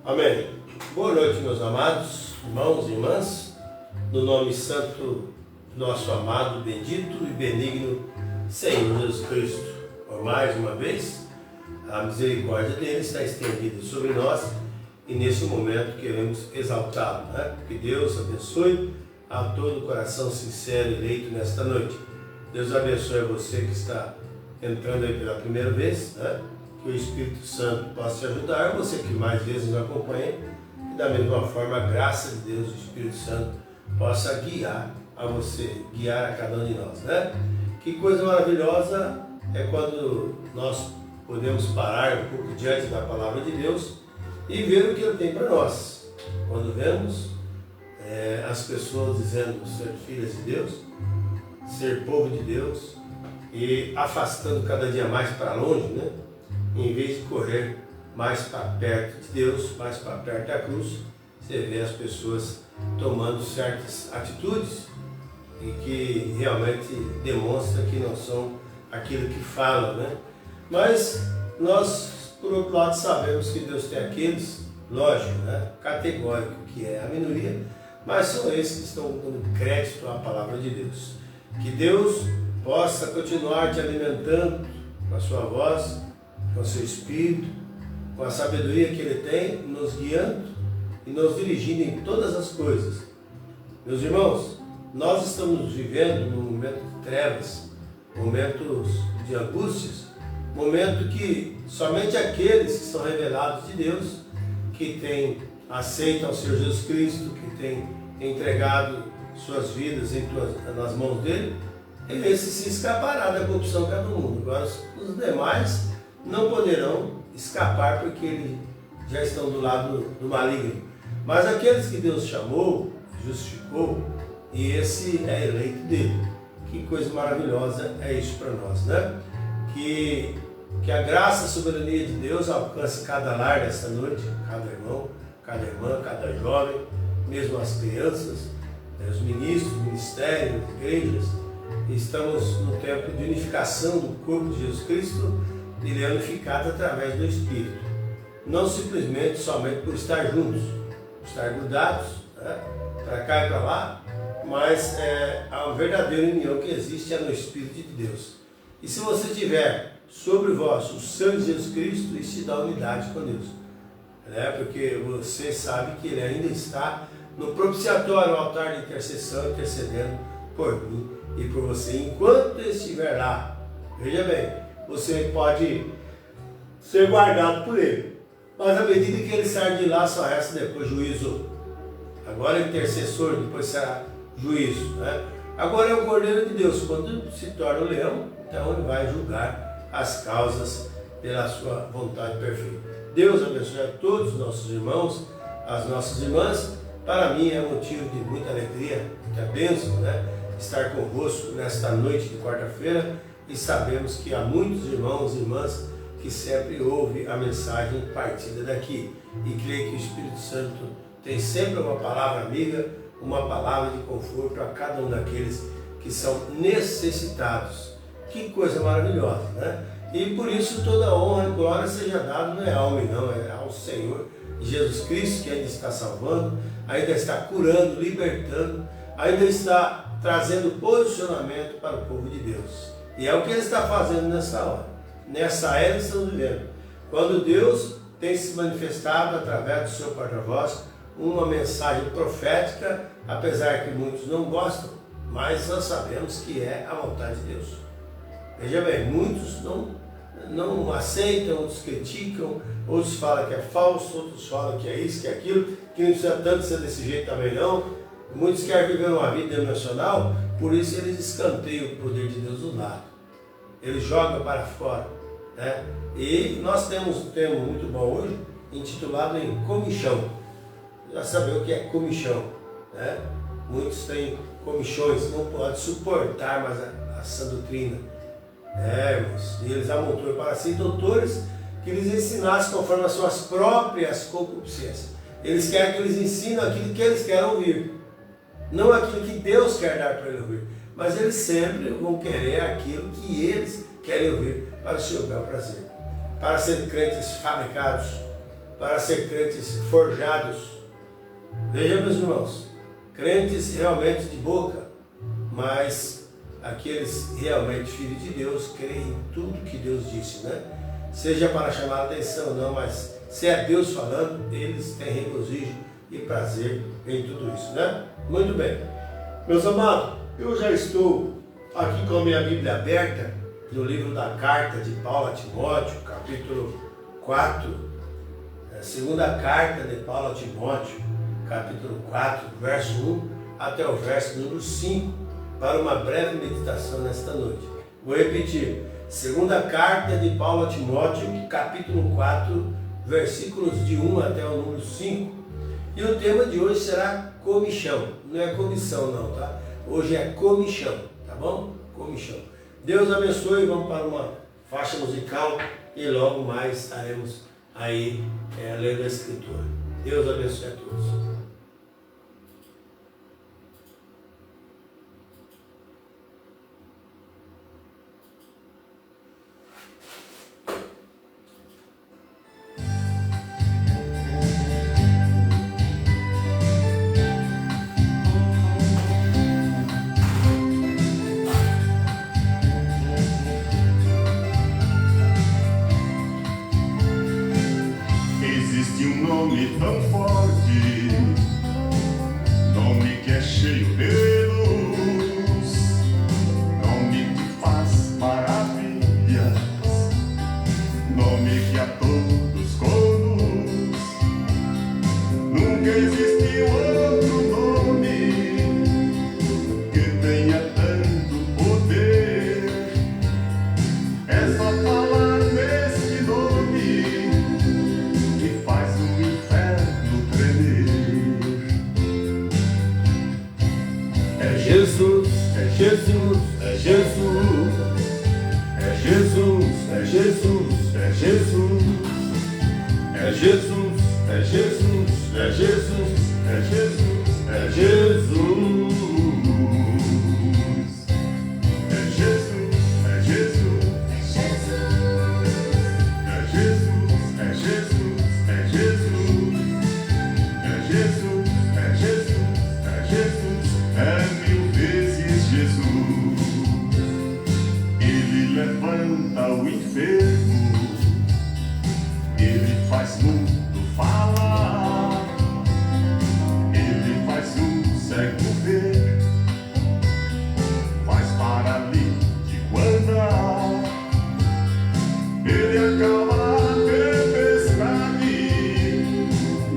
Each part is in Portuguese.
Amém. Boa noite, meus amados irmãos e irmãs, no nome santo do nosso amado, bendito e benigno Senhor Jesus Cristo. Por mais uma vez, a misericórdia dele está estendida sobre nós e nesse momento queremos exaltá-lo, né? Que Deus abençoe a todo o coração sincero e eleito nesta noite. Deus abençoe a você que está entrando aí pela primeira vez, né? Que o Espírito Santo possa te ajudar, você que mais vezes nos acompanha, e da mesma forma a graça de Deus, o Espírito Santo, possa guiar a você, guiar a cada um de nós, né? Que coisa maravilhosa é quando nós podemos parar um pouco diante da palavra de Deus e ver o que Ele tem para nós. Quando vemos as pessoas dizendo ser filhas de Deus, ser povo de Deus e afastando cada dia mais para longe, né? Em vez de correr mais para perto de Deus, mais para perto da cruz, você vê as pessoas tomando certas atitudes e que realmente demonstra que não são aquilo que falam, né? Mas nós, por outro lado, sabemos que Deus tem aqueles, lógico, né? Categórico, que é a minoria, mas são esses que estão dando crédito à palavra de Deus. Que Deus possa continuar te alimentando com a sua voz, com o seu Espírito, com a sabedoria que Ele tem, nos guiando e nos dirigindo em todas as coisas. Meus irmãos, nós estamos vivendo num momento de trevas, momentos de angústias, momento que somente aqueles que são revelados de Deus, que aceitam o Senhor Jesus Cristo, que têm entregado suas vidas nas mãos dele, esse se escapará da corrupção que há no mundo. Agora os demais não poderão escapar porque eles já estão do lado do maligno. Mas aqueles que Deus chamou, justificou, e esse é eleito dele. Que coisa maravilhosa é isso para nós, né? Que a graça e a soberania de Deus alcance cada lar desta noite, cada irmão, cada irmã, cada jovem, mesmo as crianças, os ministros, ministérios, igrejas. Estamos no tempo de unificação do corpo de Jesus Cristo, ele é unificado através do Espírito. Não simplesmente somente por estar juntos, estar grudados, né, para cá e para lá, mas a verdadeira união que existe é no Espírito de Deus. E se você tiver sobre vós o sangue de Jesus Cristo, isso te dá unidade com Deus. Né? Porque você sabe que Ele ainda está no propiciatório, no altar de intercessão, intercedendo por mim e por você. Enquanto Ele estiver lá, veja bem, você pode ser guardado por Ele. Mas à medida que Ele sair de lá, só resta depois juízo. Agora é intercessor, depois será juízo. Né? Agora é o Cordeiro de Deus. Quando se torna o leão, então Ele vai julgar as causas pela sua vontade perfeita. Deus abençoe a todos os nossos irmãos, as nossas irmãs. Para mim é motivo de muita alegria, muita bênção, né? Estar convosco nesta noite de quarta-feira, e sabemos que há muitos irmãos e irmãs que sempre ouvem a mensagem partida daqui, e creio que o Espírito Santo tem sempre uma palavra amiga, uma palavra de conforto a cada um daqueles que são necessitados. Que coisa maravilhosa, né? E por isso toda honra e glória seja dada não é ao homem não, é ao Senhor Jesus Cristo, que ainda está salvando, ainda está curando, libertando, ainda está trazendo posicionamento para o povo de Deus. E é o que Ele está fazendo nessa hora. Nessa era que estamos vivendo. Quando Deus tem se manifestado através do seu porta-voz, uma mensagem profética, apesar que muitos não gostam, mas nós sabemos que é a vontade de Deus. Veja bem, muitos não aceitam, outros criticam, outros falam que é falso, outros falam que é isso, que é aquilo, que não precisa tanto ser desse jeito também não. Muitos querem viver uma vida emocional, por isso eles escanteiam o poder de Deus do lado. Ele joga para fora, né? E nós temos um termo muito bom hoje, intitulado em comichão. Já sabemos o que é comichão, né? Muitos têm comichões, não podem suportar mais a sã doutrina. Irmãos, e eles amontoam para si doutores que lhes ensinassem conforme as suas próprias concupiscências. Eles querem que eles ensinem aquilo que eles querem ouvir, não aquilo que Deus quer dar para ele ouvir, mas eles sempre vão querer aquilo que eles querem ouvir para o seu bel prazer. Para ser crentes fabricados, para ser crentes forjados. Veja, meus irmãos, crentes realmente de boca, mas aqueles realmente filhos de Deus creem em tudo que Deus disse, né? Seja para chamar a atenção ou não, mas se é Deus falando, eles têm regozijo e prazer em tudo isso, né? Muito bem. Meus amados, eu já estou aqui com a minha Bíblia aberta no livro da carta de Paulo a Timóteo, capítulo 4, segunda carta de Paulo a Timóteo, capítulo 4, verso 1 até o verso número 5, para uma breve meditação nesta noite. Vou repetir, segunda carta de Paulo a Timóteo, capítulo 4, versículos de 1 até o número 5. E o tema de hoje será comichão, não é comissão não, tá? Hoje é comichão, tá bom? Comichão. Deus abençoe, vamos para uma faixa musical e logo mais estaremos aí lendo a Escritura. Deus abençoe a todos. Tão forte, nome que é cheio de luz, nome que faz maravilhas, nome que a todos conduz. Nunca existiu outro nome que tenha tanto poder. É só falar nesse nome que faz o inferno tremer. É Jesus, é Jesus, é Jesus, é Jesus, é Jesus, é Jesus, é Jesus, é Jesus, é Jesus, é Jesus, é Jesus. É Jesus, é Jesus, é Jesus, é Jesus, é Jesus, é Jesus, é Jesus, é Jesus, é mil vezes Jesus. Ele levanta o enfermo, ele faz mundo falar, ele faz o cego ver, faz paralítico andar, ele acalma a tempestade,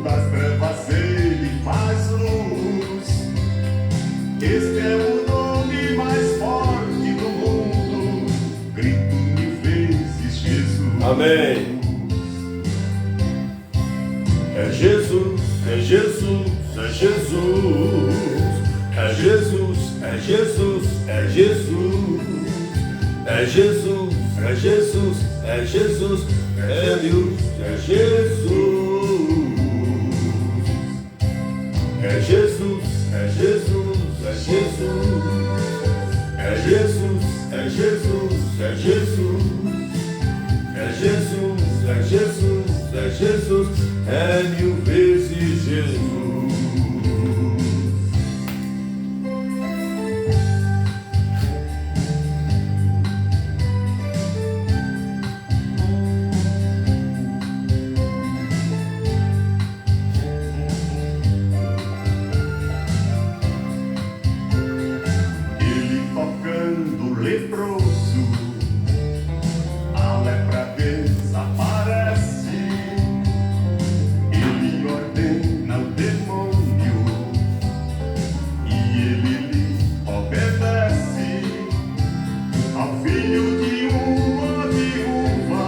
das trevas ele faz luz. Este é o nome mais forte do mundo, grito mil vezes Jesus. Amém. É Jesus, é Jesus, é Jesus, é Jesus, é Jesus, é Jesus, é Jesus, é Jesus, é Jesus, é mil, é Jesus. É Jesus, é Jesus, é Jesus, é Jesus, é Jesus, é Jesus, é Jesus, é Jesus, é Jesus, é mil vezes Jesus. Ele tocando o leproso, a lepra desaparece. Ele ordena o demônio e ele lhe obedece. Ao filho de uma viúva,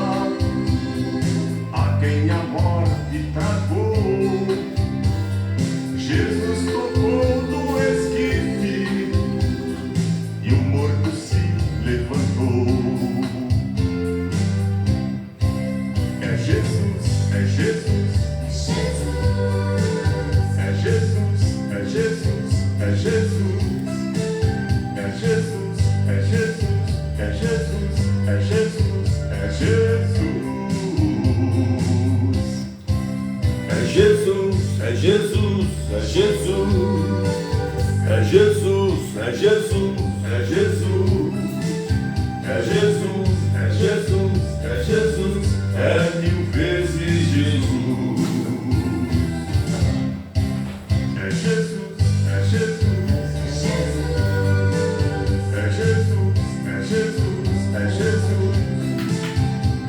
a quem a morte tragou, Jesus tocou no esquife e o morto se levantou. É Jesus, é Jesus, é Jesus, é Jesus, é Jesus, é Jesus, é Jesus, é Jesus, Jesus, é Jesus, é Jesus, é Jesus, é Jesus, é mil vezes Jesus. É Jesus, é Jesus, é Jesus, é Jesus, é Jesus,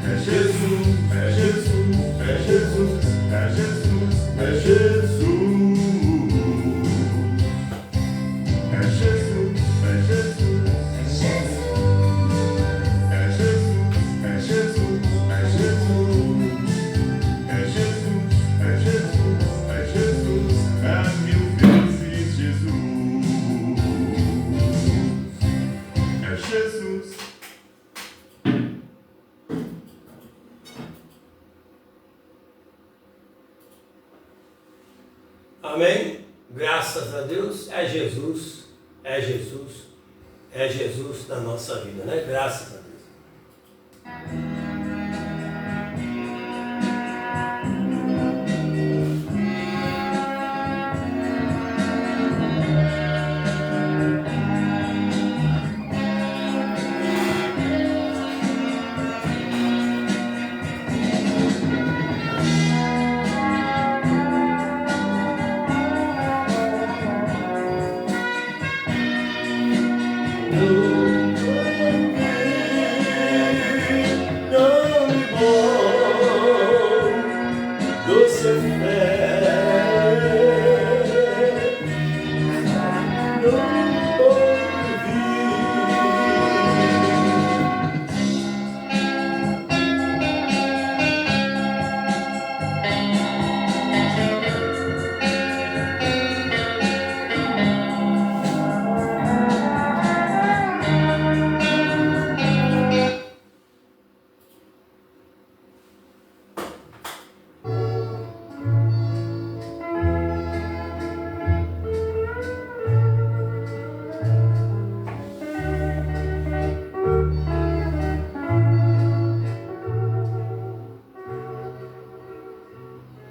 é Jesus, é Jesus, é Jesus, é Jesus, é Jesus. Amém? Graças a Deus, é Jesus, é Jesus, é Jesus na nossa vida, né? Graças a Deus.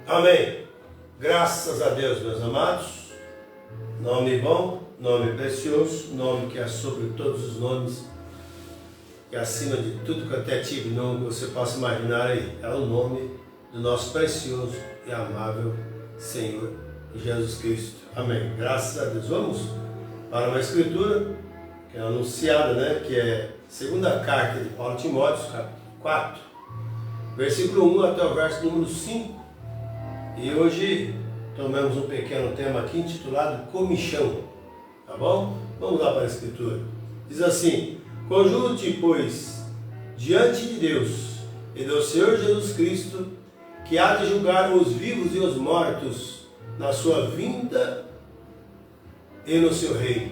Amém. Graças a Deus, meus amados. Nome bom, nome precioso, nome que é sobre todos os nomes, que é acima de tudo que até tive nome que você possa imaginar aí. É o nome do nosso precioso e amável Senhor Jesus Cristo. Amém. Graças a Deus. Vamos para uma escritura que é anunciada, né? Que é a segunda carta de Paulo a Timóteo, capítulo 4, versículo 1 até o verso número 5. E hoje tomamos um pequeno tema aqui intitulado Comichão, tá bom? Vamos lá para a escritura. Diz assim: conjuro-te, pois, diante de Deus e do Senhor Jesus Cristo, que há de julgar os vivos e os mortos na sua vinda e no seu reino.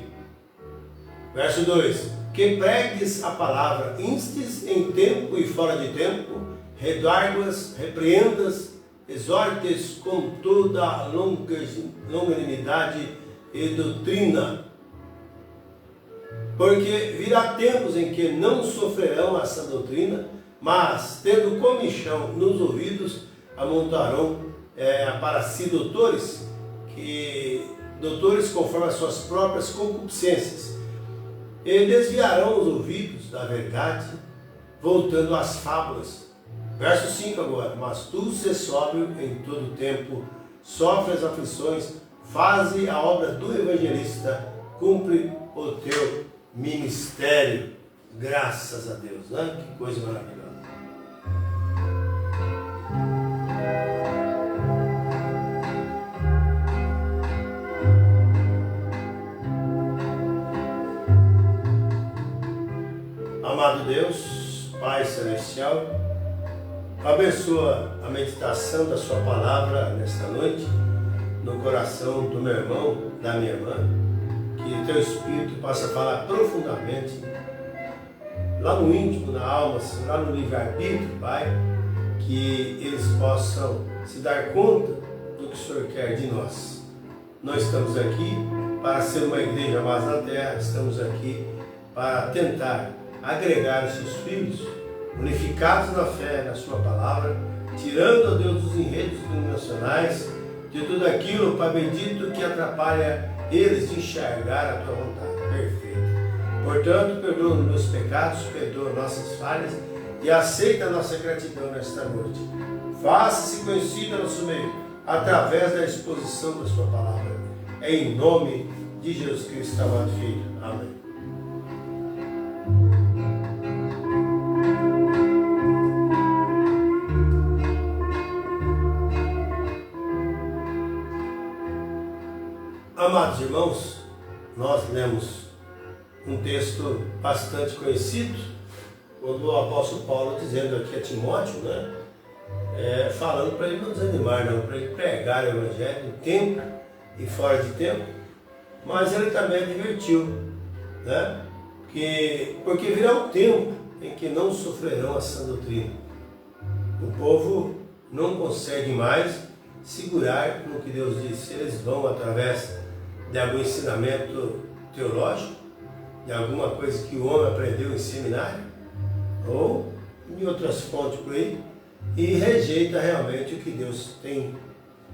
Verso 2: que pregues a palavra, instes em tempo e fora de tempo, redarguas, repreendas, exortes com toda a longanimidade e doutrina. Porque virá tempos em que não sofrerão essa doutrina, mas, tendo comichão nos ouvidos, amontarão para si doutores conforme as suas próprias concupiscências, e desviarão os ouvidos da verdade, voltando às fábulas. Verso 5 agora: mas tu se sóbrio em todo tempo, sofre as aflições, faze a obra do evangelista, cumpre o teu ministério. Graças a Deus, né? Que coisa maravilhosa. Amado Deus, Pai Celestial, abençoa a meditação da sua palavra nesta noite, no coração do meu irmão, da minha irmã, que teu Espírito possa falar profundamente, lá no íntimo, na alma, lá no livre-arbítrio, Pai, que eles possam se dar conta do que o Senhor quer de nós. Nós estamos aqui para ser uma igreja mais na terra, estamos aqui para tentar agregar os seus filhos, unificados na fé, na sua palavra, tirando, ó Deus, os enredos denominacionais, de tudo aquilo, Pai bendito, que atrapalha eles de enxergar a tua vontade perfeita. Portanto, perdoa os meus pecados, perdoa nossas falhas e aceita a nossa gratidão nesta noite. Faça-se conhecida no nosso meio, através da exposição da sua palavra. Em nome de Jesus Cristo, amado Filho. Amém. Amados irmãos, nós lemos um texto bastante conhecido, quando o apóstolo Paulo dizendo aqui a Timóteo, falando para ele não desanimar, não, para ele pregar o evangelho em tempo e fora de tempo, mas ele também advertiu, porque virá um tempo em que não sofrerão a sã doutrina. O povo não consegue mais segurar no que Deus disse. Eles vão através de algum ensinamento teológico, de alguma coisa que o homem aprendeu em seminário, ou em outras fontes por aí, e rejeita realmente o que Deus tem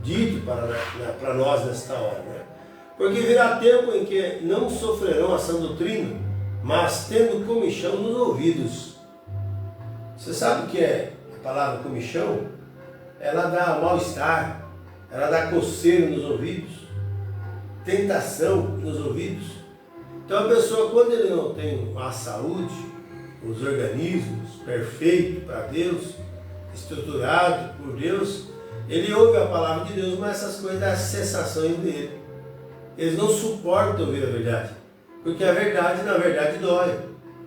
dito para nós nesta hora. Porque virá tempo em que não sofrerão a sã doutrina, mas tendo comichão nos ouvidos. Você sabe o que é a palavra comichão? Ela dá mal-estar, ela dá coceira nos ouvidos, tentação nos ouvidos. Então a pessoa, quando ele não tem a saúde, os organismos perfeitos para Deus, estruturado por Deus, ele ouve a palavra de Deus, mas essas coisas dão sensações dele. Eles não suportam ouvir a verdade, porque a verdade, na verdade, dói.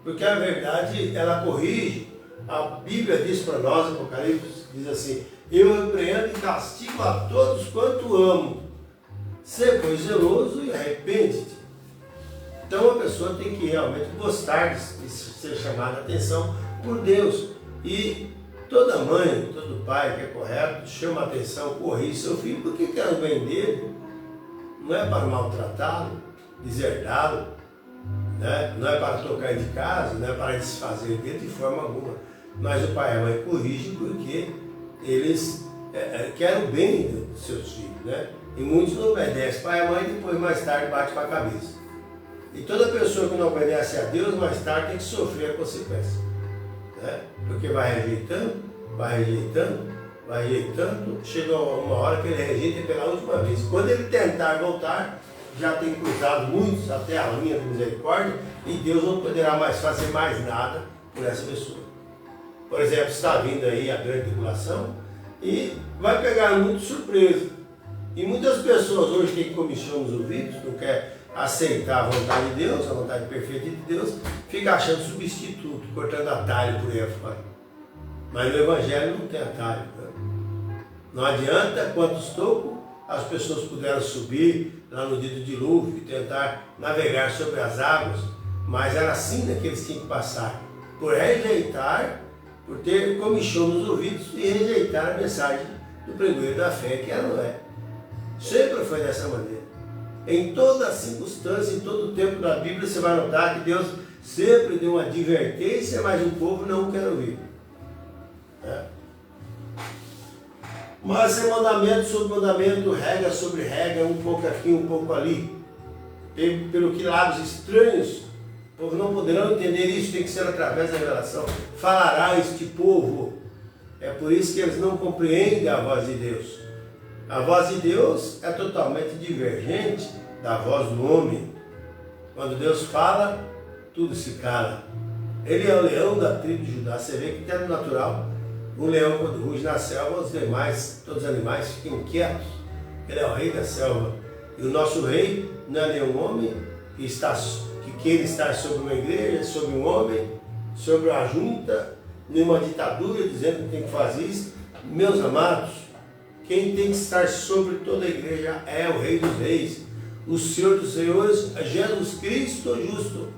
Porque a verdade, ela corrige. A Bíblia diz para nós, Apocalipse, diz assim: eu repreendo e castigo a todos quanto amo. Ser, pois, zeloso e arrepende-te. Então a pessoa tem que realmente gostar de ser chamada a atenção por Deus. E toda mãe, todo pai que é correto, chama a atenção, corrige seu filho, porque quer o bem dele. Não é para maltratá-lo, deserdá-lo, não é para tocar de casa, não é para desfazer dele de forma alguma. Mas o pai e a mãe corrigem porque eles querem o bem dos seus filhos. E muitos não obedecem pai e mãe e depois mais tarde bate com a cabeça. E toda pessoa que não obedece a Deus, mais tarde tem que sofrer a consequência. Porque vai rejeitando, chega uma hora que ele rejeita pela última vez. Quando ele tentar voltar, já tem cruzado muitos até a linha de misericórdia, e Deus não poderá mais fazer mais nada por essa pessoa. Por exemplo, está vindo aí a grande tribulação e vai pegar muito surpresa. E muitas pessoas hoje têm comichão nos ouvidos, não quer aceitar a vontade de Deus, a vontade perfeita de Deus, fica achando substituto, cortando atalho por aí afora. Mas no Evangelho não tem atalho. Não adianta quantos tocos as pessoas puderam subir lá no dia do dilúvio e tentar navegar sobre as águas, mas era assim que eles tinham que passar, por rejeitar, por ter comichão nos ouvidos e rejeitar a mensagem do pregoeiro da fé, que era Noé. Sempre foi dessa maneira. Em toda circunstância, em todo o tempo da Bíblia, você vai notar que Deus sempre deu uma advertência, mas o povo não quer ouvir. Mas é mandamento sobre mandamento, regra sobre regra, um pouco aqui, um pouco ali. Pelo que lábios estranhos, o povo não poderão entender isso, tem que ser através da revelação. Falará este povo. É por isso que eles não compreendem a voz de Deus. A voz de Deus é totalmente divergente da voz do homem. Quando Deus fala, tudo se cala. Ele é o leão da tribo de Judá. Você vê que até no natural, o leão quando ruge na selva, os demais, todos os animais ficam quietos. Ele é o rei da selva. E o nosso rei não é nenhum homem que queira estar sobre uma igreja, sobre um homem, sobre uma junta, nenhuma ditadura, dizendo que tem que fazer isso. Meus amados, quem tem que estar sobre toda a igreja é o Rei dos Reis, o Senhor dos Senhores, Jesus Cristo justo.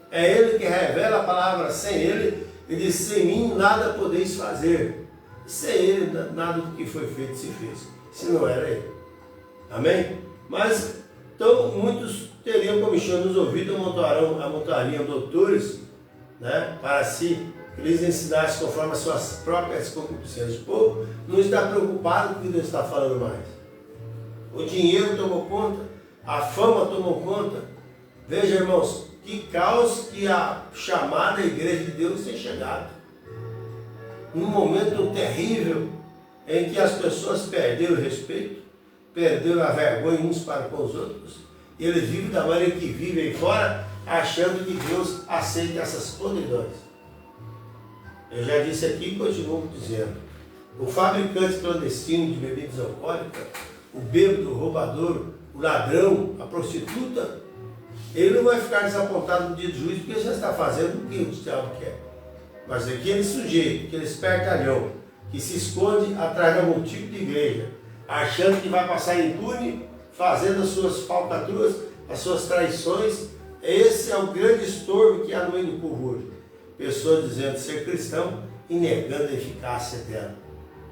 É Ele que revela a palavra. Sem Ele, Ele diz: sem mim nada podeis fazer. Sem Ele, nada do que foi feito se fez, se não era Ele. Amém? Mas, então, muitos teriam comichão nos ouvidos, amontariam doutores, para si, que lhes ensinassem conforme as suas próprias concupiscências. O povo não está preocupado com o que Deus está falando mais. O dinheiro tomou conta, a fama tomou conta. Veja, irmãos, que causa que a chamada igreja de Deus tenha chegado. Num momento terrível em que as pessoas perderam o respeito, perderam a vergonha uns para com os outros. Eles vivem da maneira que vivem aí fora, achando que Deus aceita essas podridões. Eu já disse aqui e continuo dizendo. O fabricante clandestino de bebidas alcoólicas, o bêbado, o roubador, o ladrão, a prostituta, ele não vai ficar desapontado no dia do juízo porque ele já está fazendo o que o diabo quer. Mas aquele sujeito, aquele espertalhão, que se esconde atrás da multidão de igreja, achando que vai passar impune, fazendo as suas falcatruas, as suas traições, esse é o grande estorvo que há no meio do povo hoje. Pessoas dizendo ser cristão e negando a eficácia dela,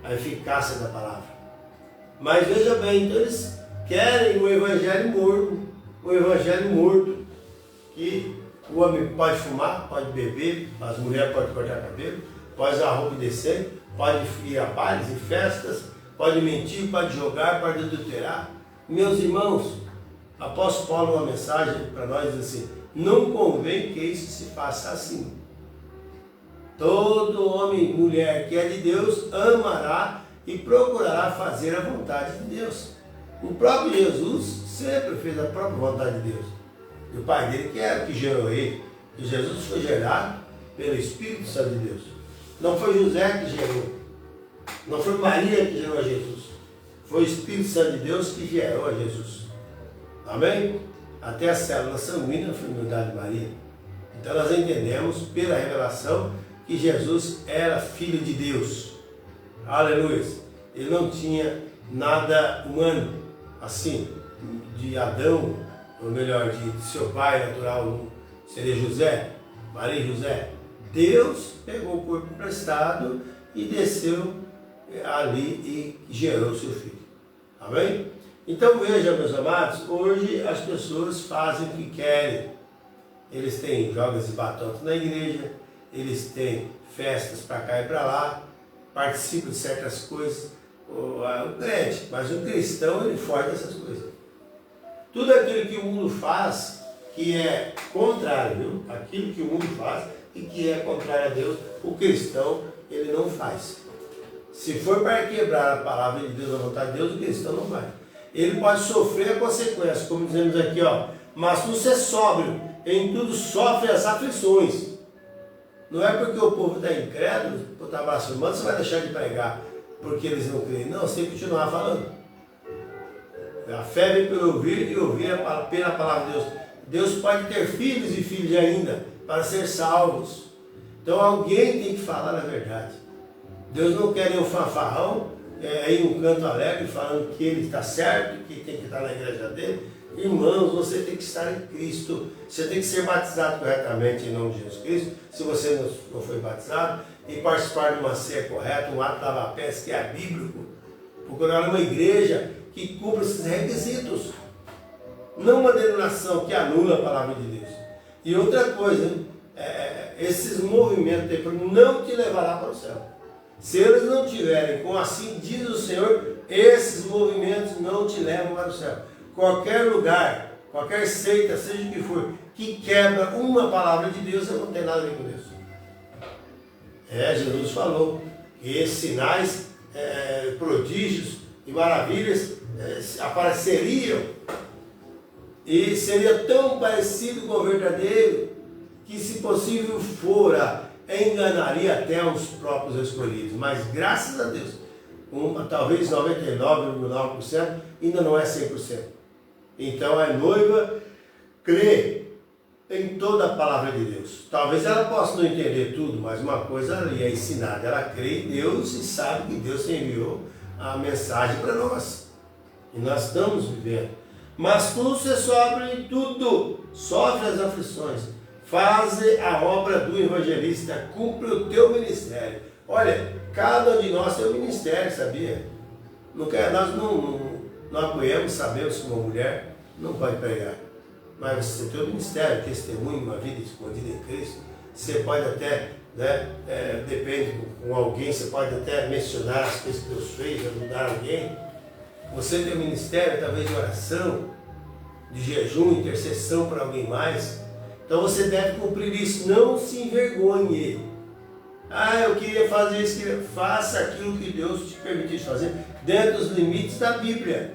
a eficácia da palavra. Mas veja bem, então eles querem o evangelho morto, que o homem pode fumar, pode beber, as mulheres podem cortar cabelo, pode usar roupa indecente, pode ir a bailes e festas, pode mentir, pode jogar, pode adulterar. Meus irmãos, apóstolo Paulo, uma mensagem para nós diz assim: não convém que isso se faça assim. Todo homem e mulher que é de Deus amará e procurará fazer a vontade de Deus. O próprio Jesus sempre fez a própria vontade de Deus. E o Pai dele que era, que gerou ele. E Jesus foi gerado pelo Espírito Santo de Deus. Não foi José que gerou. Não foi Maria que gerou a Jesus. Foi o Espírito Santo de Deus que gerou a Jesus. Amém? Até a célula sanguínea foi humildade de Maria. Então nós entendemos pela revelação que Jesus era filho de Deus. Aleluia. Ele não tinha nada humano, assim, de Adão, ou melhor, de seu pai natural, seria José, Maria e José. Deus pegou o corpo emprestado e desceu ali e gerou seu filho. Amém? Então veja, meus amados, hoje as pessoas fazem o que querem. Eles têm jogas de batota na igreja, eles têm festas para cá e para lá, participam de certas coisas. O crente, mas o cristão, ele foge dessas coisas. Tudo aquilo que o mundo faz, que é contrário, viu? Aquilo que o mundo faz e que é contrário a Deus, o cristão, ele não faz. Se for para quebrar a palavra de Deus, a vontade de Deus, o cristão não vai. Ele pode sofrer a consequência, como dizemos aqui, ó. Mas tu ser sóbrio, em tudo sofre as aflições. Não é porque o povo está incrédulo, ou está blasfemando, você vai deixar de pregar porque eles não creem. Não, você tem que continuar falando. A fé vem pelo ouvir e ouvir pela palavra de Deus. Deus pode ter filhos e filhas ainda para ser salvos. Então alguém tem que falar a verdade. Deus não quer nenhum fanfarrão, aí um canto alegre falando que ele está certo, que tem que estar na igreja dele. Irmãos, você tem que estar em Cristo. Você tem que ser batizado corretamente em nome de Jesus Cristo, se você não foi batizado, e participar de uma ceia correta, um ato de lava-pés que é bíblico. Procurar uma igreja que cumpra esses requisitos. Não uma denominação que anula a palavra de Deus. E outra coisa, esses movimentos não te levará para o céu. Se eles não tiverem, como assim diz o Senhor, esses movimentos não te levam para o céu. Qualquer lugar, qualquer seita, seja o que for, que quebra uma palavra de Deus, não tem nada a ver com Deus. Jesus falou que esses sinais, prodígios e maravilhas apareceriam e seria tão parecido com o verdadeiro que, se possível fora, enganaria até os próprios escolhidos. Mas graças a Deus, talvez 99,9% ainda não é 100%. Então a noiva crê em toda a palavra de Deus. Talvez ela possa não entender tudo, mas uma coisa ali é ensinada. Ela crê em Deus e sabe que Deus enviou a mensagem para nós. E nós estamos vivendo. Mas tu se sofre em tudo, sofre as aflições. Faze a obra do evangelista, cumpre o teu ministério. Olha, cada um de nós tem um ministério, sabia? Nós não apoiamos, sabemos que uma mulher não pode pregar. Mas você tem um ministério, testemunho, uma vida escondida em Cristo. Você pode até, depende com alguém, você pode até mencionar as coisas que Deus fez, ajudar alguém. Você tem um ministério, talvez de oração, de jejum, intercessão para alguém mais. Então você deve cumprir isso, não se envergonhe. Eu queria fazer isso, faça aquilo que Deus te permitiu fazer, dentro dos limites da Bíblia.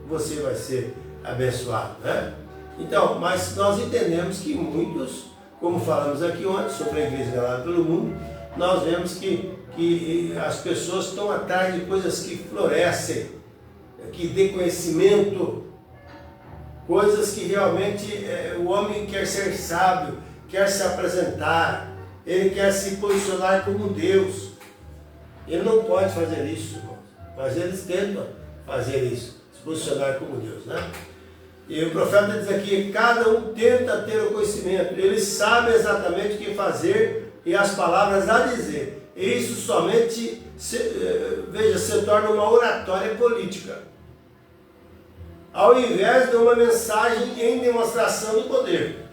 Você vai ser abençoado, né? Então, mas nós entendemos que muitos, como falamos aqui ontem, sobre a igreja galada pelo mundo, nós vemos que as pessoas estão atrás de coisas que florescem, que dê conhecimento, coisas que realmente o homem quer ser sábio, quer se apresentar, ele quer se posicionar como Deus. Ele não pode fazer isso, irmãos, mas eles tentam fazer isso, se posicionar como Deus, né? E o profeta diz aqui, cada um tenta ter o conhecimento, ele sabe exatamente o que fazer e as palavras a dizer. E isso somente, se torna uma oratória política, ao invés de uma mensagem em demonstração do poder.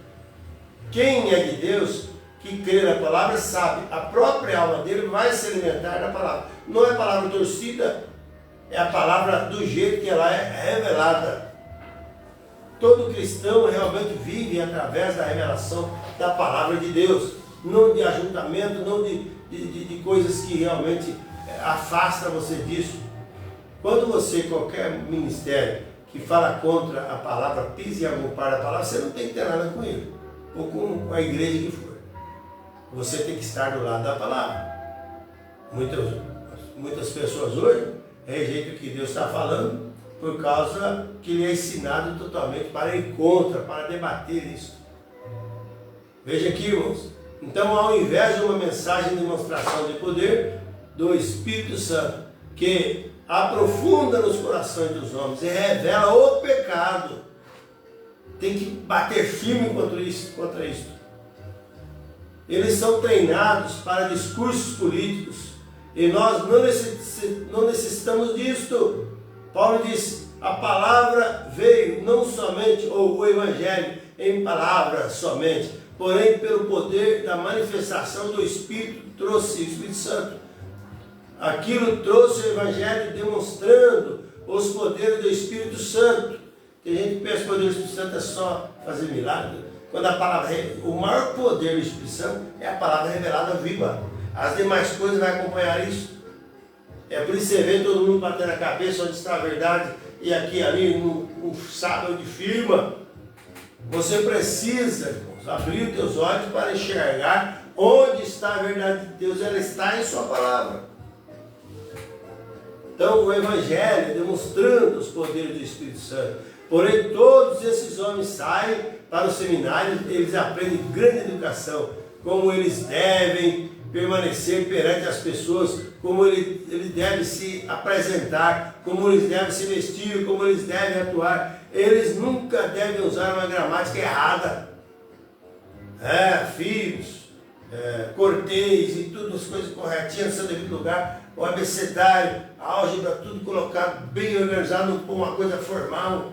Quem é de Deus, que crê na palavra, sabe, a própria alma dele vai se alimentar da palavra. Não é palavra torcida, é a palavra do jeito que ela é revelada. Todo cristão realmente vive através da revelação da palavra de Deus, não de ajuntamento, não de coisas que realmente afastam você disso. Quando você, qualquer ministério que fala contra a palavra, pise em algum par da palavra, você não tem que ter nada com ele, ou com a igreja que for. Você tem que estar do lado da palavra. Muitas pessoas hoje rejeitam o que Deus está falando, por causa que ele é ensinado totalmente para ir contra, para debater isso. Veja aqui, irmãos. Então, ao invés de uma mensagem de demonstração de poder do Espírito Santo, que aprofunda nos corações dos homens e revela o pecado, tem que bater firme contra isso. Eles são treinados para discursos políticos e nós não necessitamos disto. Paulo diz, a palavra veio não somente, ou o evangelho em palavra somente, porém pelo poder da manifestação do Espírito, trouxe o Espírito Santo. Aquilo trouxe o evangelho demonstrando os poderes do Espírito Santo. Tem gente que pensa que o poder do Espírito Santo é só fazer milagre. Quando a palavra, o maior poder do Espírito Santo é a palavra revelada viva. As demais coisas vão acompanhar isso. É por isso que você vê todo mundo batendo a cabeça onde está a verdade e aqui e ali não sabe onde firma. Você precisa, irmãos, abrir os teus olhos para enxergar onde está a verdade de Deus. Ela está em sua palavra. Então o Evangelho demonstrando os poderes do Espírito Santo. Porém todos esses homens saem para o seminário, eles aprendem grande educação, como eles devem permanecer perante as pessoas, como eles devem se apresentar, como eles devem se vestir, como eles devem atuar. Eles nunca devem usar uma gramática errada. Filhos, cortês e tudo, as coisas corretinhas no seu devido lugar, o abecedário, a álgebra, tudo colocado bem organizado, com uma coisa formal.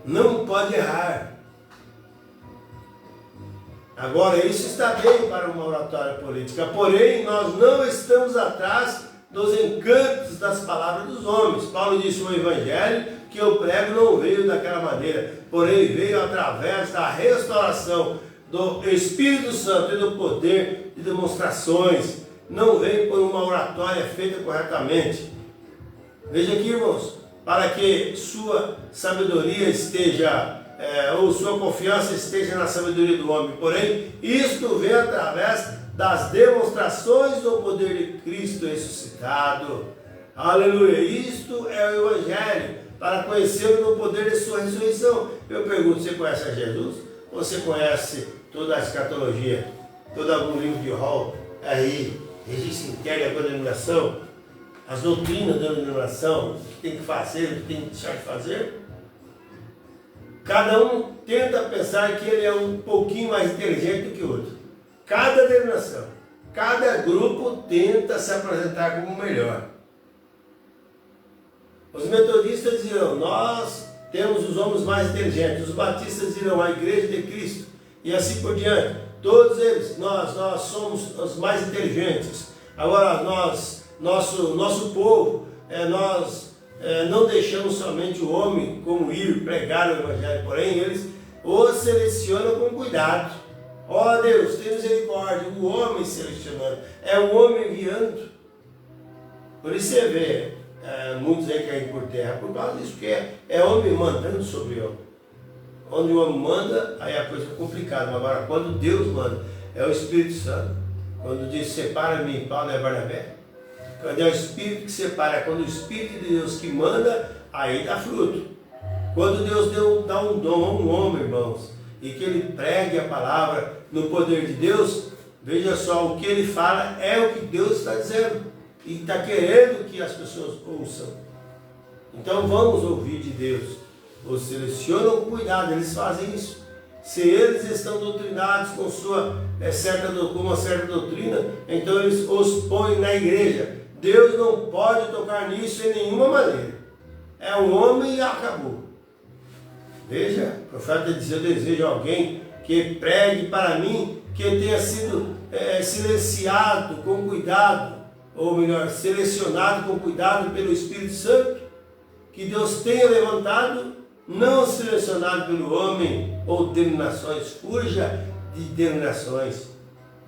Não pode errar. Agora, isso está bem para uma oratória política, porém, nós não estamos atrás dos encantos das palavras dos homens. Paulo disse, o evangelho que eu prego não veio daquela maneira, porém veio através da restauração do Espírito Santo e do poder de demonstrações. Não veio por uma oratória feita corretamente. Veja aqui, irmãos, para que sua sabedoria esteja, ou sua confiança esteja na sabedoria do homem. Porém, isto vem através das demonstrações do poder de Cristo ressuscitado. Aleluia! Isto é o Evangelho, para conhecê-lo no poder de sua ressurreição. Eu pergunto, você conhece a Jesus? Ou você conhece toda a escatologia, todo algum livro de Hall, aí, registro interno da denominação, as doutrinas da denominação, o que tem que fazer, o que tem que deixar de fazer? Cada um tenta pensar que ele é um pouquinho mais inteligente do que o outro. Cada denominação, cada grupo tenta se apresentar como o melhor. Os metodistas dirão, nós temos os homens mais inteligentes. Os batistas dirão, a igreja de Cristo. E assim por diante. Todos eles, nós somos os mais inteligentes. Agora, nosso povo, nós não deixamos somente o homem como ir pregar o evangelho, porém eles os selecionam com cuidado. Ó Deus, tem misericórdia, o homem selecionando, é o homem enviando. Por isso você vê muitos aí caem por terra, por causa disso, porque é homem mandando sobre homem. Onde o homem manda, aí a coisa é complicada. Agora, quando Deus manda, é o Espírito Santo. Quando diz, separa-me, Paulo e Barnabé. Quando é o Espírito que separa, quando o Espírito de Deus que manda, aí dá fruto. Quando Deus dá um dom a um homem, irmãos, e que ele pregue a palavra no poder de Deus, veja só, o que ele fala é o que Deus está dizendo. E está querendo que as pessoas ouçam. Então vamos ouvir de Deus. Os selecionam com cuidado, eles fazem isso. Se eles estão doutrinados com uma certa doutrina, então eles os põem na igreja. Deus não pode tocar nisso em nenhuma maneira. É um homem e acabou. Veja, o profeta diz, eu desejo alguém que pregue para mim, que tenha sido silenciado com cuidado, ou melhor, selecionado com cuidado pelo Espírito Santo, que Deus tenha levantado, não selecionado pelo homem ou denominações. Fuja de denominações.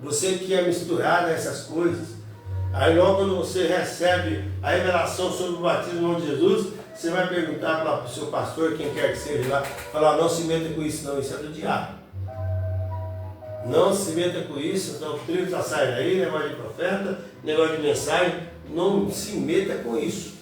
Você que é misturado a essas coisas, aí logo quando você recebe a revelação sobre o batismo no nome de Jesus, você vai perguntar para o seu pastor, quem quer que seja lá, falar, não se meta com isso não, isso é do diabo. Não se meta com isso, então o trilho está saindo aí, negócio de profeta, negócio de mensagem, não se meta com isso.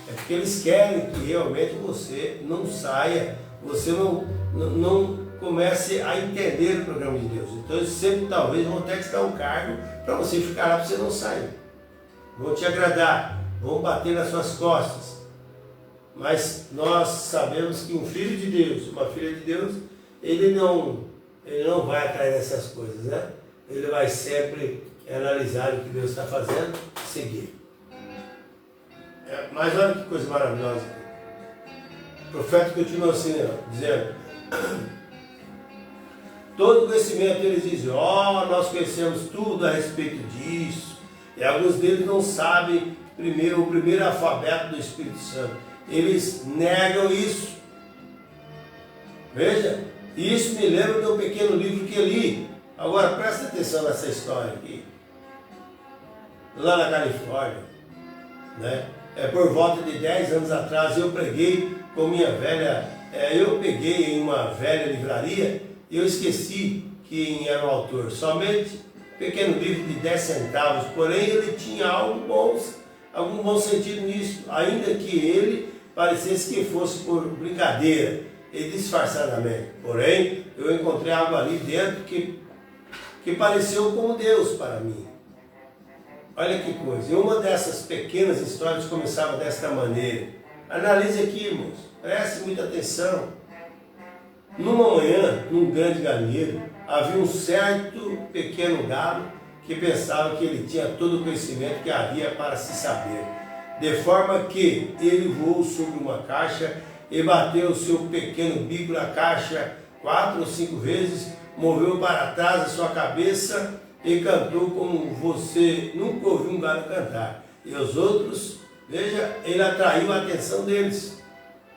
É porque eles querem que realmente você não saia, você não comece a entender o programa de Deus. Então eles sempre talvez vão ter que te dar um cargo para você ficar lá, para você não sair. Vão te agradar, vão bater nas suas costas. Mas nós sabemos que um filho de Deus, uma filha de Deus, ele não vai atrás dessas coisas, né? Ele vai sempre analisar o que Deus está fazendo e seguir. Mas olha que coisa maravilhosa. O profeta continua assim, dizendo, todo conhecimento, eles dizem, nós conhecemos tudo a respeito disso. E alguns deles não sabem o primeiro alfabeto do Espírito Santo. Eles negam isso. Veja, isso me lembra de um pequeno livro que eu li. Agora presta atenção nessa história aqui. Lá na Califórnia, né? Por volta de 10 anos atrás eu preguei com minha velha, eu peguei em uma velha livraria e eu esqueci quem era o autor, somente um pequeno livro de 10 centavos, porém ele tinha algum bom sentido nisso, ainda que ele parecesse que fosse por brincadeira e disfarçadamente, porém eu encontrei algo ali dentro que pareceu como Deus para mim. Olha que coisa, e uma dessas pequenas histórias começava desta maneira. Analise aqui, irmãos, preste muita atenção. Numa manhã, num grande galinheiro, havia um certo pequeno galo que pensava que ele tinha todo o conhecimento que havia para se saber. De forma que ele voou sobre uma caixa e bateu o seu pequeno bico na caixa 4 ou 5 vezes, moveu para trás a sua cabeça e cantou como você nunca ouviu um galo cantar. E os outros, veja, ele atraiu a atenção deles.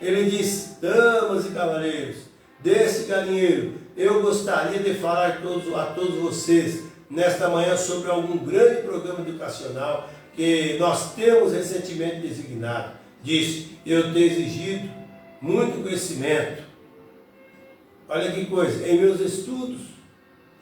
Ele disse, damas e cavaleiros, desse galinheiro, eu gostaria de falar a todos vocês nesta manhã sobre algum grande programa educacional que nós temos recentemente designado. Disse, eu tenho exigido muito conhecimento. Olha que coisa, em meus estudos,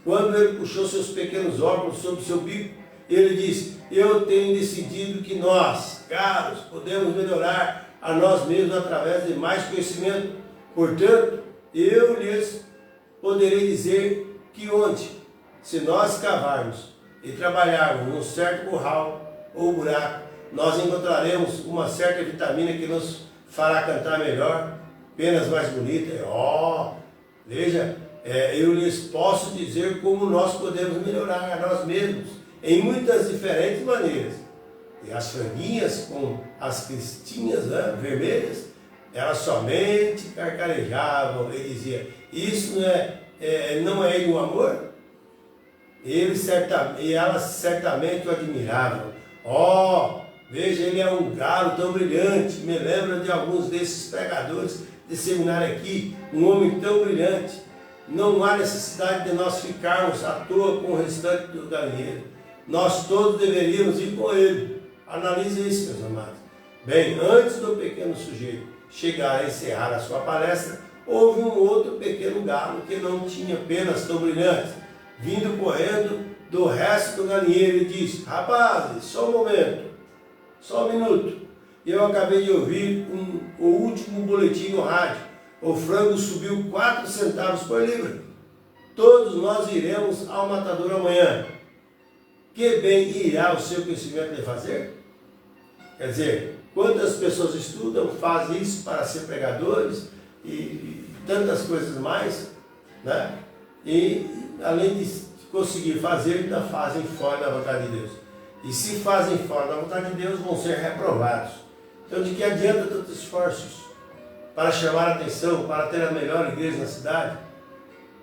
quando ele puxou seus pequenos óculos sobre seu bico, ele disse, eu tenho decidido que nós, caros, podemos melhorar a nós mesmos através de mais conhecimento. Portanto, eu lhes poderei dizer que onde, se nós cavarmos e trabalharmos num certo curral ou buraco, nós encontraremos uma certa vitamina que nos fará cantar melhor, penas mais bonitas. Veja, eu lhes posso dizer como nós podemos melhorar a nós mesmos, em muitas diferentes maneiras. E as franguinhas com as cristinhas vermelhas, elas somente carcarejavam e diziam, isso não é o amor? E elas certamente o admiravam. Veja, ele é um galo tão brilhante, me lembra de alguns desses pregadores de seminário aqui, um homem tão brilhante. Não há necessidade de nós ficarmos à toa com o restante do galinheiro. Nós todos deveríamos ir com ele. Analise isso, meus amados. Bem, antes do pequeno sujeito chegar a encerrar a sua palestra, houve um outro pequeno galo que não tinha penas tão brilhantes, vindo correndo do resto do galinheiro e disse: rapazes, só um momento, só um minuto. Eu acabei de ouvir o último boletim no rádio. O frango subiu 4 centavos por libra. Todos nós iremos ao matador amanhã. Que bem irá o seu conhecimento de fazer? Quer dizer, quantas pessoas estudam, fazem isso para ser pregadores e tantas coisas mais, né? E além de conseguir fazer, ainda fazem fora da vontade de Deus. E se fazem fora da vontade de Deus, vão ser reprovados. Então, de que adianta tantos esforços para chamar a atenção, para ter a melhor igreja na cidade,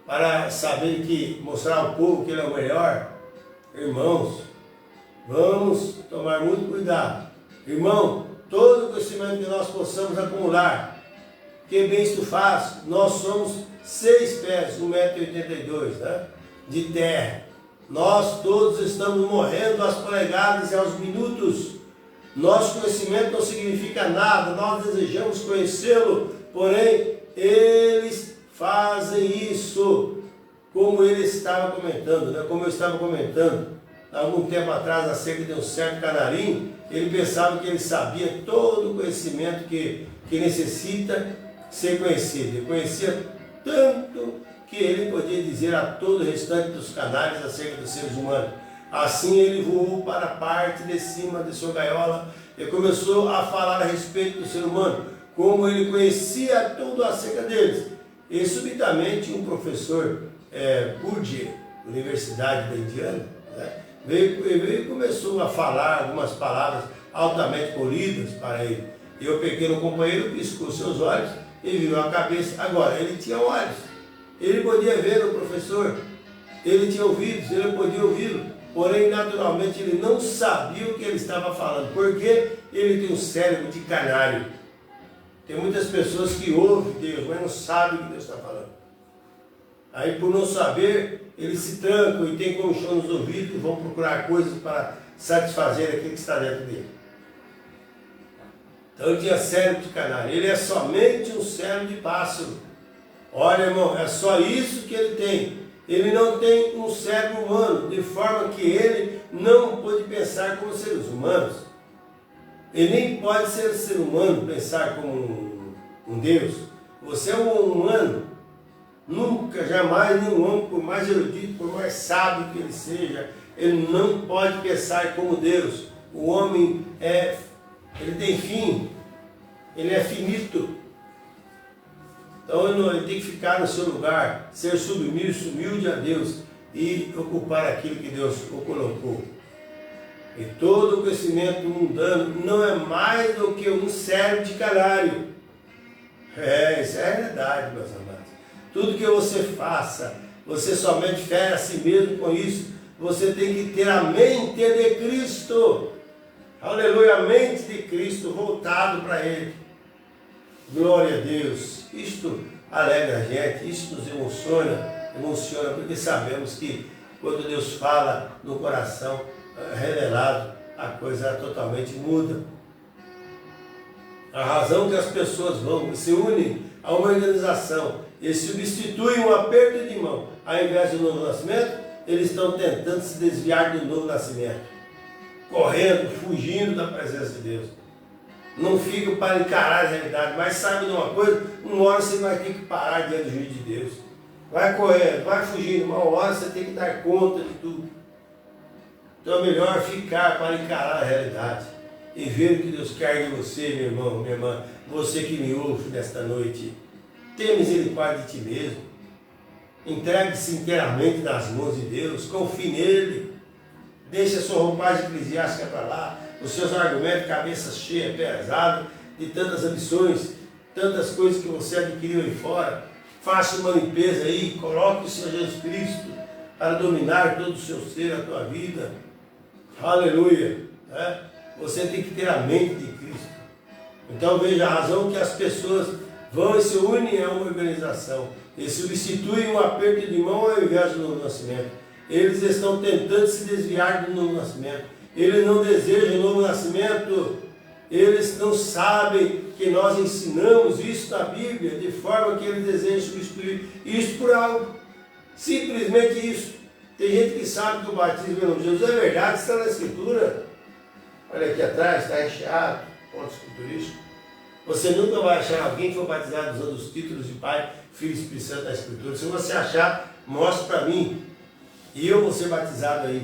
para saber que, mostrar ao povo que ele é o melhor? Irmãos, vamos tomar muito cuidado. Irmão, todo o conhecimento que nós possamos acumular, que bem isto faz, nós somos 6 pés, 1,82 m, né, de terra. Nós todos estamos morrendo às polegadas e aos minutos. Nosso conhecimento não significa nada, nós desejamos conhecê-lo, porém, eles fazem isso, como ele estava comentando, né? Como eu estava comentando, há algum tempo atrás, acerca de um certo canarinho. Ele pensava que ele sabia todo o conhecimento que necessita ser conhecido. Ele conhecia tanto que ele podia dizer a todo o restante dos canários acerca dos seres humanos. Assim ele voou para a parte de cima de sua gaiola e começou a falar a respeito do ser humano, como ele conhecia tudo acerca deles. E subitamente um professor, Purdue, Universidade da Indiana, né, veio e começou a falar algumas palavras altamente polidas para ele. E o pequeno companheiro piscou seus olhos e virou a cabeça. Agora, ele tinha olhos, ele podia ver o professor, ele tinha ouvidos, ele podia ouvi-lo. Porém, naturalmente, ele não sabia o que ele estava falando, porque ele tem um cérebro de canário. Tem muitas pessoas que ouvem Deus, mas não sabem o que Deus está falando. Aí, por não saber, eles se trancam e têm comichão nos ouvidos e vão procurar coisas para satisfazer aquilo que está dentro dele. Então, ele tinha cérebro de canário. Ele é somente um cérebro de pássaro. Olha, irmão, é só isso que ele tem. Ele não tem um cérebro humano, de forma que ele não pode pensar como seres humanos. Ele nem pode ser ser humano, pensar como um Deus. Você é um humano. Nunca, jamais, nenhum homem, por mais erudito, por mais sábio que ele seja, ele não pode pensar como Deus. O homem ele tem fim, ele é finito. Então ele tem que ficar no seu lugar, ser submisso, humilde a Deus e ocupar aquilo que Deus o colocou. E todo o conhecimento mundano não é mais do que um cérebro de canário. Isso é a realidade, meus amados. Tudo que você faça, você somente fere a si mesmo com isso. Você tem que ter a mente de Cristo. Aleluia, a mente de Cristo voltado para Ele. Glória a Deus. Isto alegra a gente, isto nos emociona, porque sabemos que quando Deus fala no coração revelado, a coisa totalmente muda. A razão que as pessoas vão se unem a uma organização e substituem um aperto de mão ao invés do novo nascimento, eles estão tentando se desviar do novo nascimento, correndo, fugindo da presença de Deus. Não ficam para encarar a realidade, mas sabe de uma coisa? Uma hora você vai ter que parar diante do juízo de Deus. Vai correndo, vai fugindo, uma hora você tem que dar conta de tudo. Então é melhor ficar para encarar a realidade e ver o que Deus quer de você, meu irmão, minha irmã, você que me ouve nesta noite. Tenha misericórdia de ti mesmo. Entregue-se inteiramente nas mãos de Deus, confie nele. Deixe a sua roupagem eclesiástica para lá, os seus argumentos, cabeça cheia, pesada, de tantas ambições, tantas coisas que você adquiriu aí fora. Faça uma limpeza aí, coloque o Senhor Jesus Cristo para dominar todo o seu ser, a tua vida. Aleluia! Você tem que ter a mente de Cristo. Então veja a razão que as pessoas vão e se unem a uma organização. Eles substituem um aperto de mão ao invés do novo nascimento. Eles estão tentando se desviar do novo nascimento. Eles não desejam o novo nascimento. Eles não sabem que nós ensinamos isso na Bíblia, de forma que eles desejam substituir isso por algo. Simplesmente isso. Tem gente que sabe que o batismo em nome de Jesus é verdade, está na Escritura. Olha aqui atrás, está recheado, ponto escriturístico. Você nunca vai achar alguém que foi batizado usando os títulos de Pai, Filho e Espírito Santo na Escritura. Se você achar, mostre para mim. E eu vou ser batizado aí.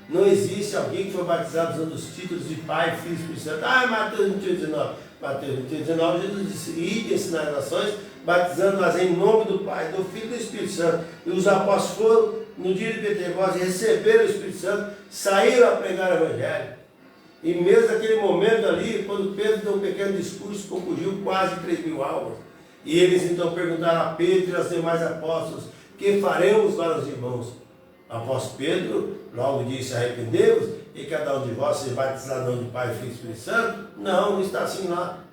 Não existe alguém que foi batizado usando os títulos de Pai, Filho e Espírito Santo. Ah, Mateus 28,19. Mateus 28,19, Jesus disse, ide ensinar as nações, batizando-as em nome do Pai, do Filho e do Espírito Santo. E os apóstolos foram, no dia de Pentecostes, receberam o Espírito Santo, saíram a pregar o Evangelho. E mesmo naquele momento ali, quando Pedro deu um pequeno discurso, concluiu quase 3.000 almas. E eles então perguntaram a Pedro e aos demais apóstolos, que faremos para os irmãos? O apóstolo Pedro logo disse, arrependeu-vos, e cada um de vós seja batizado em nome do Pai, Filho e Espírito Santo? Não, não está assim lá.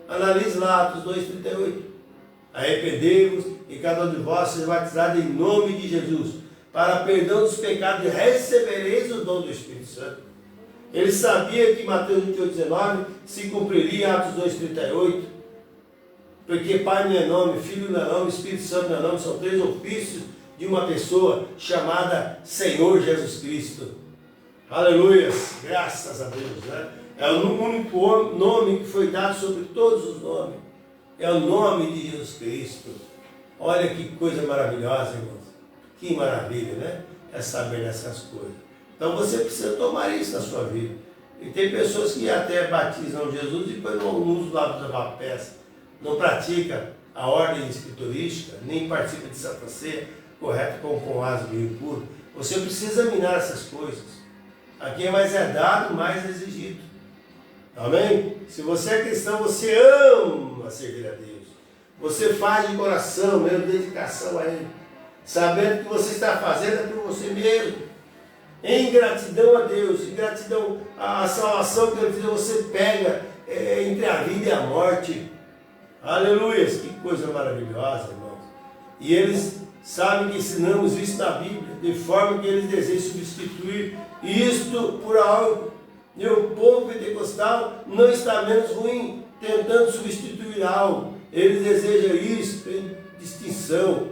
Analise lá, Atos 2,38. Arrependei-vos, e cada um de vós seja batizado em nome de Jesus, para perdão dos pecados, e recebereis o dom do Espírito Santo. Ele sabia que Mateus 28,19 se cumpriria em Atos 2,38, porque Pai não é nome, Filho não é nome, Espírito Santo não é nome, são três ofícios de uma pessoa chamada Senhor Jesus Cristo. Aleluia, graças a Deus, né? É o único nome que foi dado sobre todos os nomes, é o nome de Jesus Cristo. Olha que coisa maravilhosa, irmãos, que maravilha, né? É saber dessas coisas. Então você precisa tomar isso na sua vida. E tem pessoas que até batizam Jesus e depois não usam o hábito da peça, não pratica a ordem escriturística, nem participa de Santa Ceia, correto com asa de impuro. Você precisa examinar essas coisas. A quem mais é dado, mais é exigido. Amém? Se você é cristão, você ama servir a Deus. Você faz de coração, mesmo dedicação a Ele, sabendo que você está fazendo é por você mesmo. Em gratidão a Deus, em gratidão à salvação que Ele fez, você pega entre a vida e a morte. Aleluia, que coisa maravilhosa, irmãos. E eles sabem que ensinamos isso na Bíblia, de forma que eles desejam substituir isto por algo. E o povo pentecostal não está menos ruim, tentando substituir algo. Eles desejam isso, tem distinção.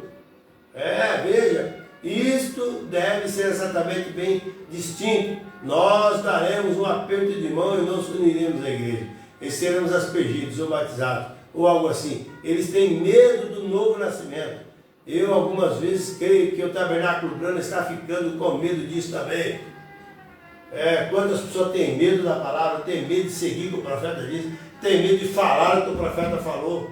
Veja. Isto deve ser exatamente bem distinto. Nós daremos um aperto de mão e não nos uniremos à igreja. E seremos aspergidos ou batizados, ou algo assim. Eles têm medo do novo nascimento. Eu algumas vezes creio que o tabernáculo plano está ficando com medo disso também. Quantas pessoas têm medo da palavra, têm medo de seguir o que o profeta diz, têm medo de falar o que o profeta falou.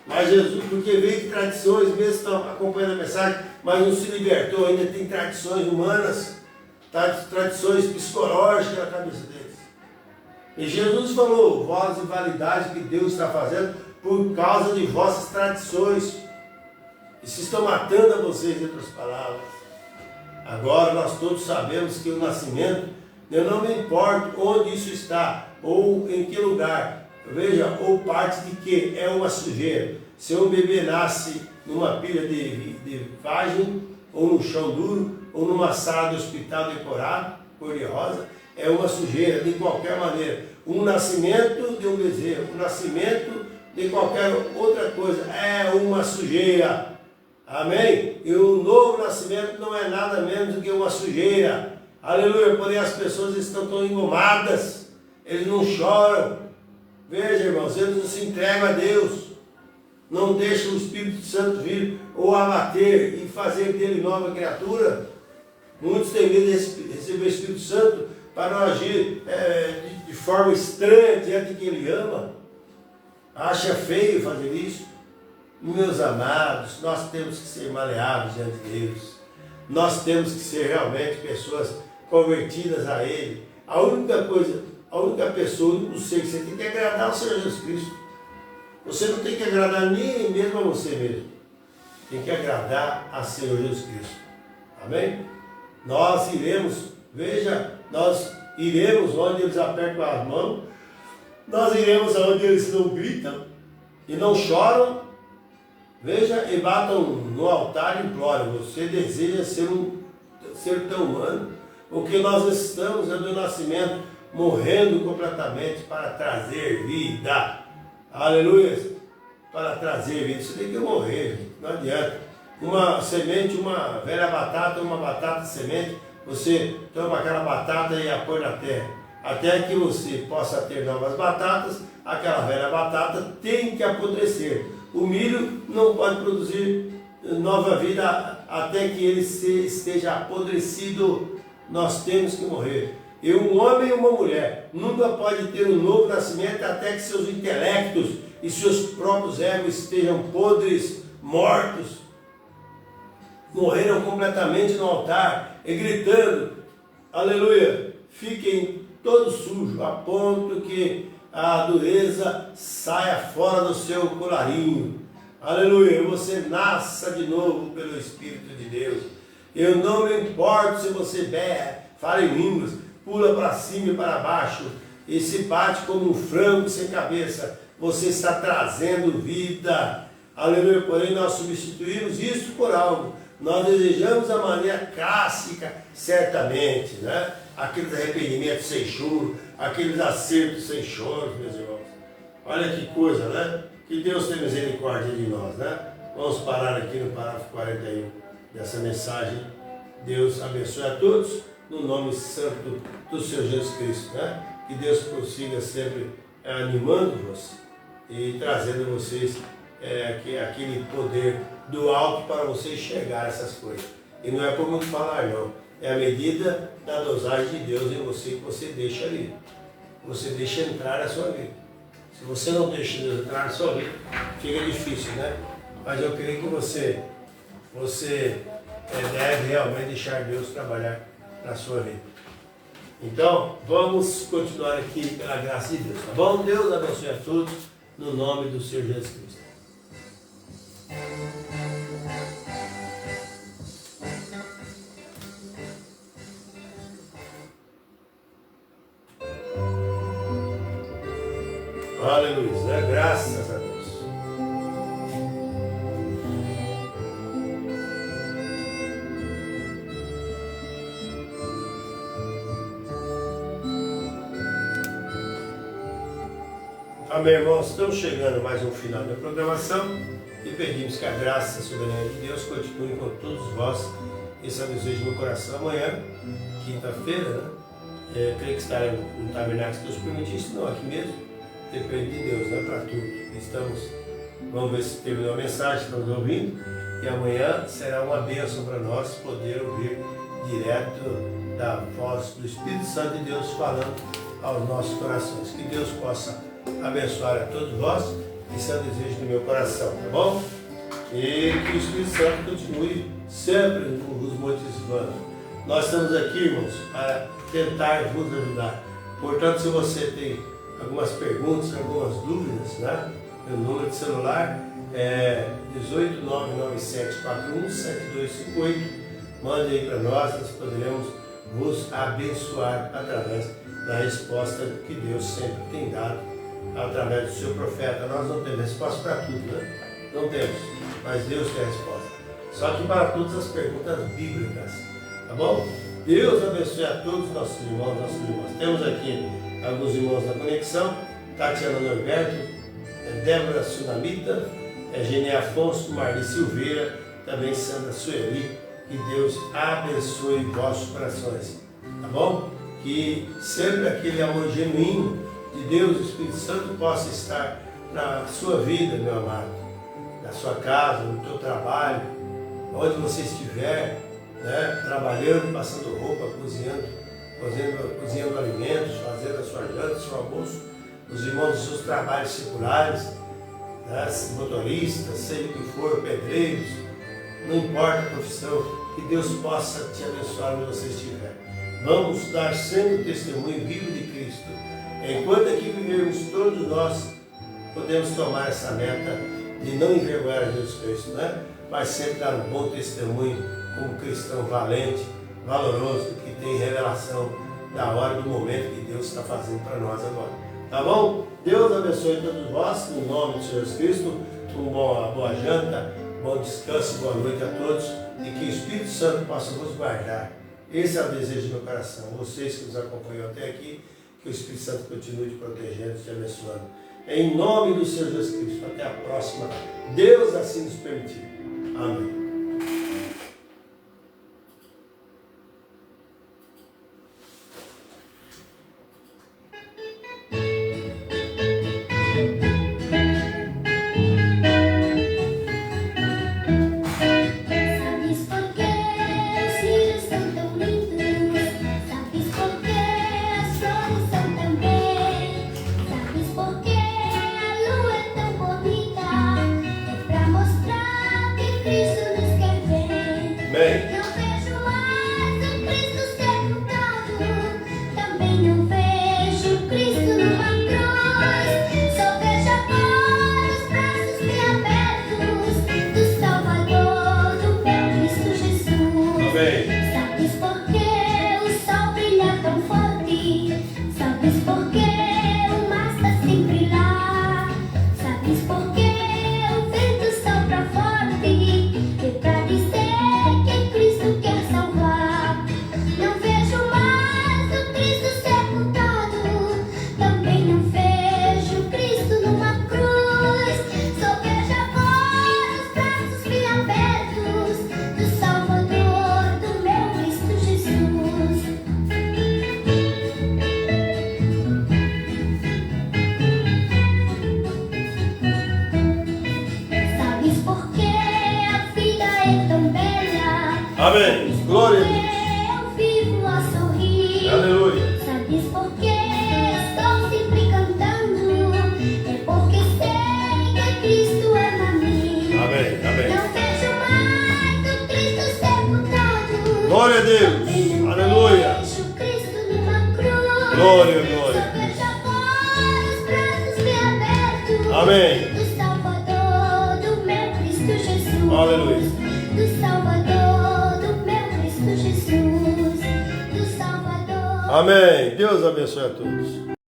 Mas Jesus, porque veio de tradições, mesmo estão acompanhando a mensagem, mas não se libertou, ainda tem tradições humanas, tradições psicológicas na cabeça deles. E Jesus falou, vós invalidade que Deus está fazendo por causa de vossas tradições. E se estão matando a vocês, em outras palavras. Agora nós todos sabemos que o nascimento, eu não me importo onde isso está, ou em que lugar. Veja, ou parte de que é uma sujeira. Se um bebê nasce numa pilha de vagem, ou no chão duro, ou numa sala de hospital decorado, cor-de-rosa, é uma sujeira de qualquer maneira. Um nascimento de um bezerro, um nascimento de qualquer outra coisa, é uma sujeira. Amém? E o novo nascimento não é nada menos do que uma sujeira. Aleluia, porém as pessoas estão tão engomadas, eles não choram. Veja, irmãos, eles não se entregam a Deus, não deixam o Espírito Santo vir ou abater e fazer dele nova criatura. Muitos têm medo de receber o Espírito Santo para não agir de forma estranha diante de quem ele ama. Acha feio fazer isso. Meus amados, nós temos que ser maleáveis diante de Deus. Nós temos que ser realmente pessoas convertidas a Ele. A única pessoa, o único ser que você tem que agradar ao Senhor Jesus Cristo. Você não tem que agradar nem mesmo a você mesmo. Tem que agradar a Senhor Jesus Cristo. Amém? Nós iremos onde eles apertam as mãos, nós iremos onde eles não gritam, e não choram, veja, e batam no altar e imploram. Você deseja ser um ser tão humano, porque nós estamos do nascimento morrendo completamente para trazer vida. Aleluia! Para trazer vida. Você tem que morrer, gente. Não adianta. Uma semente, uma velha batata, uma batata semente, você toma aquela batata e a põe na terra. Até que você possa ter novas batatas, aquela velha batata tem que apodrecer. O milho não pode produzir nova vida até que ele esteja apodrecido. Nós temos que morrer. E um homem e uma mulher nunca pode ter um novo nascimento até que seus intelectos e seus próprios egos estejam podres, mortos, morreram completamente no altar e gritando, aleluia, fiquem todos sujos, a ponto que a dureza saia fora do seu colarinho. Aleluia, você nasça de novo pelo Espírito de Deus. Eu não me importo se você berra, fala em línguas, pula para cima e para baixo e se bate como um frango sem cabeça. Você está trazendo vida. Aleluia, porém nós substituímos isso por algo. Nós desejamos a maneira clássica, certamente, né? Aqueles arrependimentos sem choro, aqueles acertos sem choro, meus irmãos. Olha que coisa, né? Que Deus tenha misericórdia de nós, né? Vamos parar aqui no parágrafo 41 dessa mensagem. Deus abençoe a todos, no nome santo do Senhor Jesus Cristo, né? Que Deus consiga sempre animando-vos e trazendo vocês aquele poder do alto para vocês chegar a essas coisas. E não é por muito falar, não. É a medida da dosagem de Deus em você que você deixa ali. Você deixa entrar na sua vida. Se você não deixa Deus entrar na sua vida, fica difícil, né? Mas eu creio que você deve realmente deixar Deus trabalhar na sua vida. Então, vamos continuar aqui pela graça de Deus, tá bom? Deus abençoe a todos, no nome do Senhor Jesus Cristo. Aleluia, né? Graças a Deus. Amém, irmãos? Estamos chegando a mais um final da programação e pedimos que a graça soberana de Deus continue com todos vós. Esse é o desejo do meu coração. Amanhã, quinta-feira, né? Creio que estaremos no tabernáculo, se Deus permitir, se não aqui mesmo. Depende de Deus, não é para tudo. Vamos ver se terminou a mensagem, estamos ouvindo. E amanhã será uma bênção para nós poder ouvir direto da voz do Espírito Santo de Deus falando aos nossos corações. Que Deus possa abençoar a todos vós. Esse é o desejo do meu coração, tá bom? E que o Espírito Santo continue sempre nos motivando. Nós estamos aqui, irmãos, para tentar vos ajudar. Portanto, se você tem algumas perguntas, algumas dúvidas, né? Meu número de celular é 18997417258. Mande aí para nós poderemos vos abençoar através da resposta que Deus sempre tem dado através do seu profeta. Nós não temos resposta para tudo, né? Não temos, mas Deus tem a resposta. Só que para todas as perguntas bíblicas, tá bom? Deus abençoe a todos nossos irmãos, nossas irmãs. Temos aqui alguns irmãos na conexão, Tatiana Norberto, Débora Sunamita, Gene Afonso, Marli Silveira, também Sandra Sueli. Que Deus abençoe vossos corações, tá bom? Que sempre aquele amor genuíno de Deus, o Espírito Santo, possa estar na sua vida, meu amado, na sua casa, no teu trabalho, onde você estiver, né? Trabalhando, passando roupa, cozinhando alimentos, fazendo a sua janta, o seu almoço, os irmãos dos seus trabalhos seculares, né? Motoristas, seja o que for, pedreiros, não importa a profissão, que Deus possa te abençoar onde você estiver. Vamos dar sempre o testemunho vivo de Cristo. Enquanto aqui vivermos, todos nós podemos tomar essa meta de não envergonhar a Jesus Cristo, né? Mas sempre dar um bom testemunho como cristão valente, valoroso, que tem revelação da hora e do momento que Deus está fazendo para nós agora. Tá bom? Deus abençoe todos vós, no nome do Senhor Jesus Cristo. Uma boa janta, bom descanso, boa noite a todos. E que o Espírito Santo possa vos guardar. Esse é o desejo do meu coração. Vocês que nos acompanham até aqui, que o Espírito Santo continue te protegendo, te abençoando. Em nome do Senhor Jesus Cristo. Até a próxima. Deus assim nos permitir. Amém. Amém. Glória a Deus. Eu vivo a sorrir. Aleluia. Sabes por que estou sempre cantando? É porque sei que Cristo ama a mim. Amém. Amém. Não vejo mais o Cristo sepultado. Glória a Deus. Também não Aleluia. vejo Cristo numa cruz. Glória, glória. Só vejo agora os braços bem abertos. Amém. Do Salvador, do meu Cristo Jesus. Aleluia. Do Salvador, do meu Cristo Jesus. Do Salvador. Amém. Deus abençoe a todos.